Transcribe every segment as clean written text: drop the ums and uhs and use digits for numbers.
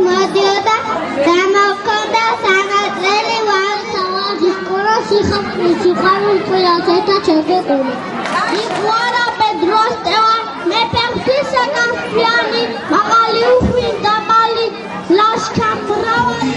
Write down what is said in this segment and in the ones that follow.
მოდიოდა გამოვქონდა სამაწელი ვარსავაძის კურა სიხარულის ყველას ერთად შეგებული. იყვარა პედროსტევა მეფე ღვთისაკამსთვიანი მაღალი უხვი დაბალი ლაშქარ-მრავალი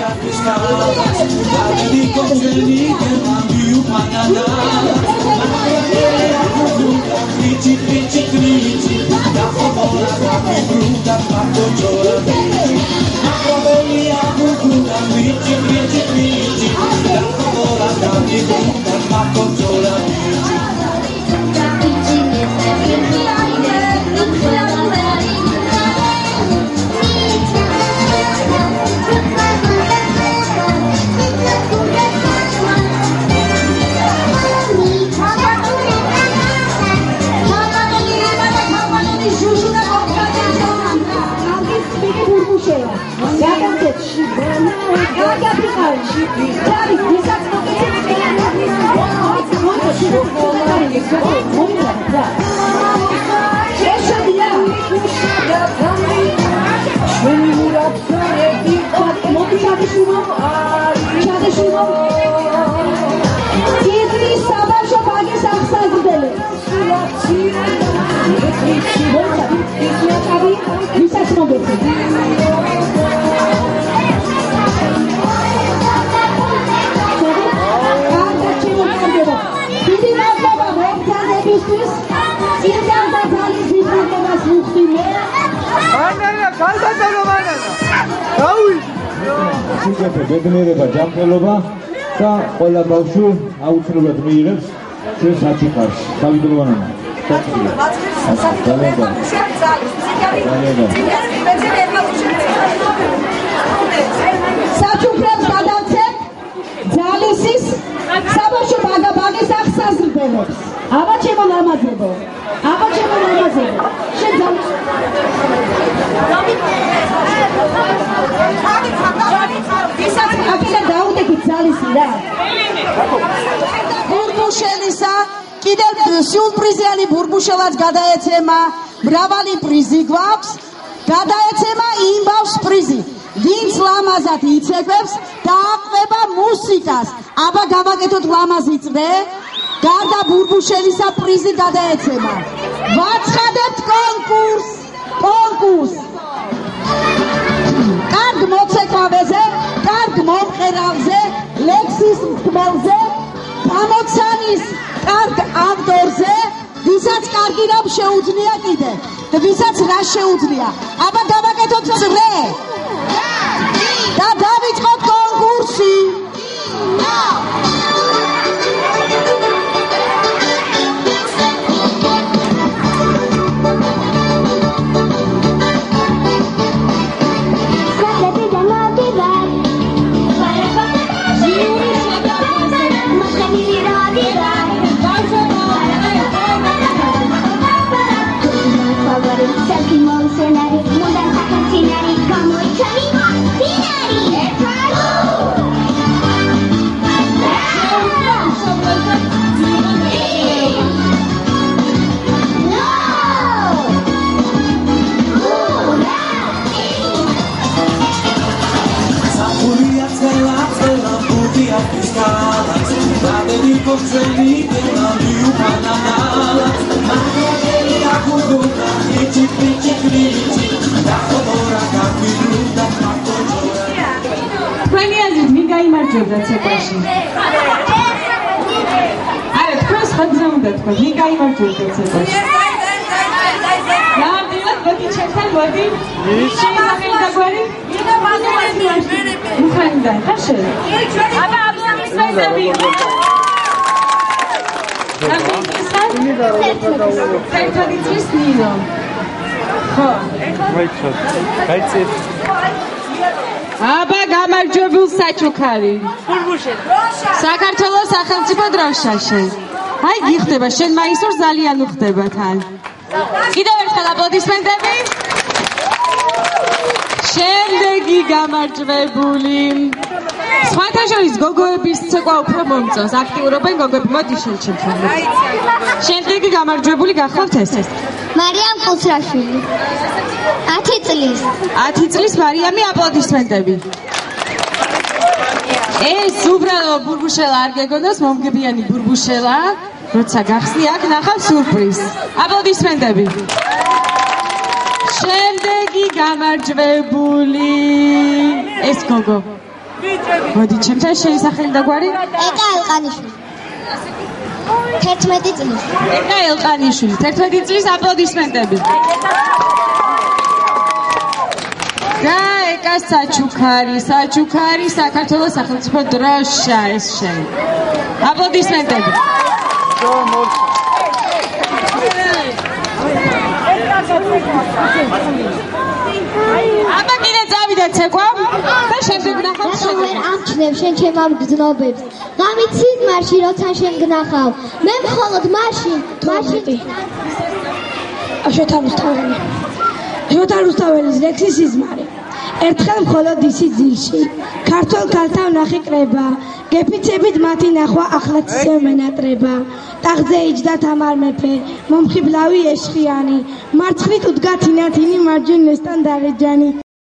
ბედნიერება, ჯანმრთელობა და ყველა ბავშვი აუცილებლად მიიღებს ჩვენ საჩუქარს. თავიდანვე. საჩუქრებს გადავცემ ძალისის საბავშვო ბაგაბაგის აღსაზრდელებს. აბა ჩემო ლამაზებო. შენ აკელა დაუდებით ძალისი რა. ბურბუშელისა კიდევ სიურპრიზიანი ბურბუშელაც გადაეცემა, მრავალი პრიზი გვაქვს, გადაეცემა იმბავს პრიზი. ვინც ლამაზად იცეკვებს და აყვება მუსიკას. აბა გავაკეთოთ ლამაზი წრე, გარდა ბურბუშელისა პრიზი გადაეცემა. ვაცხადებთ კონკურს. კარგ მოცეკვავეზე, კარგ მომღერალზე, ლექსის მკბელზე, გამოცანის კარგ ავტორზე, ვისაც კარგი რამ შეუძლია კიდე და ვისაც რა შეუძლია. აბა გავაკეთოთ წრე და დავიწყოთ კონკურსი. აბა გამარჯვებულ საჩუქარი. საქართველოს სახელმწიფო დროშაში. აი გიხდება, შენ მაისურს ძალიან უხდება თან. კიდევ ერთხელ აპლოდისმენტები. შემდეგი გამარჯვებული. სხვათა შორის გოგოების ცეკვა უფრო მომწონს, აქტიურობენ გოგოები. მოდი შენ ჩემთან. შემდეგი გამარჯვებული გახავთ ეს. მარიამ კულცრაშვილი 10 წლის 10 წლის მარიამი აპლოდისმენტები ეს უბრალო ბურბუშელა არ გეგონოს მომგებიანი ბურბუშელა როცა გახსნი აქ ნახავ სურპრიზ აპლოდისმენტები შემდეგი გამარჯვებული ეს გოგო მოდი ჩემთან შეისახელი და გვარი ეკა ელყანიშვილი 11 წლის ეკა ელყანიშვილი 11 წლის აპლოდისმენტები და ეკა საჩუქარი საქართველოს სახელმწიფო დროშა ეს შენ აპლოდისმენტები აბა კიდე წავიდა ცეკვა და შემდეგ ნახავ ვერ ამჩნევ შენ ჩემ ამ გზნობებს გამიცით მარში როცა შენ გნახავ მე მხოლოდ მაშინ ჟოთა რუსთაველის ლექსის სიზმარი ერთხელ მხოლოდ ისი ძილში ქართულ ქალთა ვნახე კრება გეფიცებით მათი ნახვა ახლაც ისევ მენატრება ტახტზე იჯდა თამარ მეფე მომხიბლავი ეშხიანი მარცხნით უდგა თინათინი მარჯვნივ ესტან დარეჯანი